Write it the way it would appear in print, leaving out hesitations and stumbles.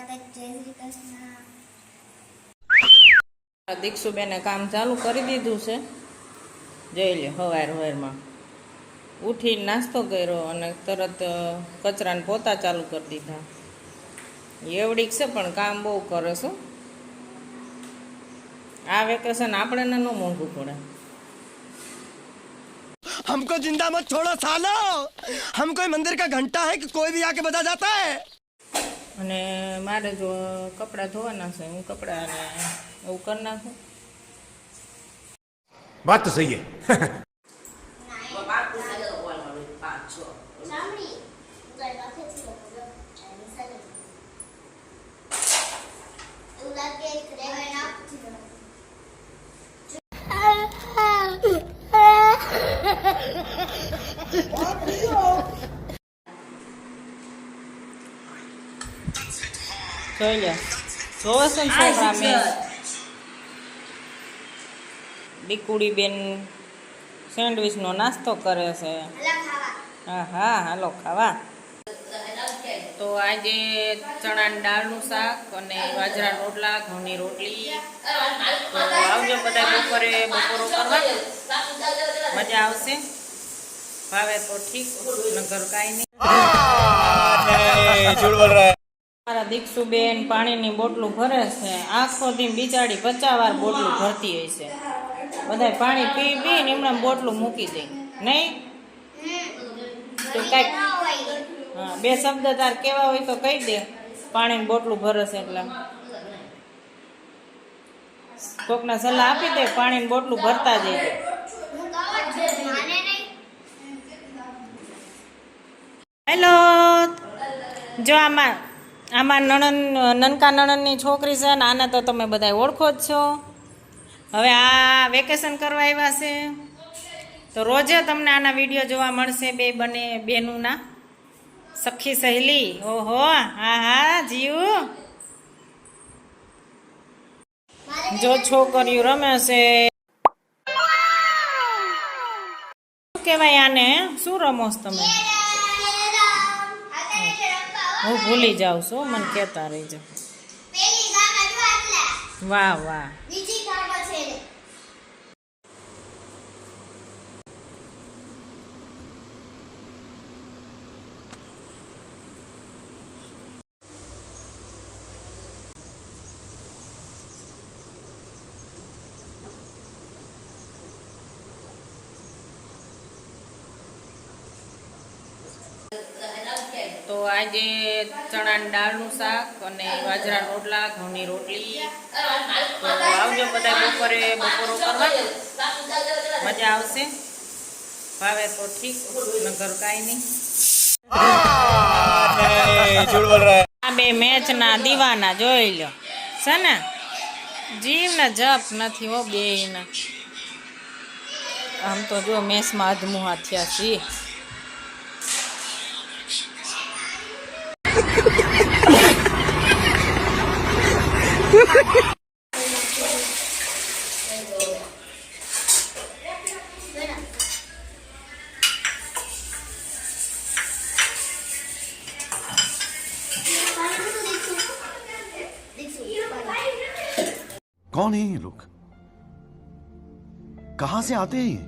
માતાજી, જય શ્રી કૃષ્ણ. દીક્ષુબેને કામ ચાલુ કરી દીધું છે. જોઈ લે, હવારમાં ઉઠીને નાસ્તો કર્યો અને તરત કચરાને પોતા ચાલુ કરી દીધા. એવડીક છે પણ કામ બહુ કરે છે. આ વેકેશન આપણે ન મોંઘું પડે. हमको जिंदा मत छोड़ो सालो, हम कोई मंदिर का घंटा है कि कोई भी आके बजा जाता है. અને મારે જો કપડાં ધોવાના છે, હું કપડાને એવું કરી નાખું. बात तो सही है. જોઈ લે, જોવે છે ને છોકરા. મેં દીકુડી બેન સેન્ડવિચનો નાસ્તો કરે છે. હા હા, હાલો ખાવા. તો આજે ચણાની દાળનું શાક અને બાજરા રોટલા, ઘઉંની રોટલી. તો આવજો બધા બપોરો કરવા, મજા આવશે. ભાવે તો ઠીક, નગર કાંઈ નહીં. મારા દીક્ષુબેન પાણીની બોટલું ભરે છે. આખો દી બિચારી 50 વાર બોટલું ભરતી હોય છે. બધા પાણી પી ને એમને બોટલું મૂકી દે નહીં. તો કઈક હા, 2 શબ્દ તાર કેવા હોય તો કહી દે. પાણીની બોટલું ભરે છે એટલે કોકને સલાહ આપી દે, પાણીની બોટલું ભરતા જઈએ. હેલો, જો આમાં નનકા નણંદની છોકરી છે ને, આને તો તમે બધા ઓળખો જ છો. હવે આ વેકેશન કરવા આવ્યા છે તો રોજે તમને આના વિડીયો જોવા મળશે. બેનુંના સખી સહેલી. ઓહો, હા હા જીવ. જો છોકરીઓ રમે છે. શું કહેવાય આને? શું રમો છો તમે? હું ભૂલી જાઉં છું, મને કહેતા રહીજો. વાહ વાહ. તો આજે ચણાની દાળનું શાક અને બાજરા રોટલા, ઘઉંની રોટલી. તો આવજો બધા બપોરો કરવા, મજા આવશે. ભાવે તો ઠીક, નગર કાંઈ નહીં. આ 2 મેચના દીવાના જોઈ લો છે ને. જીવને જપ નથી હો બેયના. આમ તો જો મેચમાં અધમુહા થયા છીએ. कौन है ये लोग? कहां से आते हैं ये?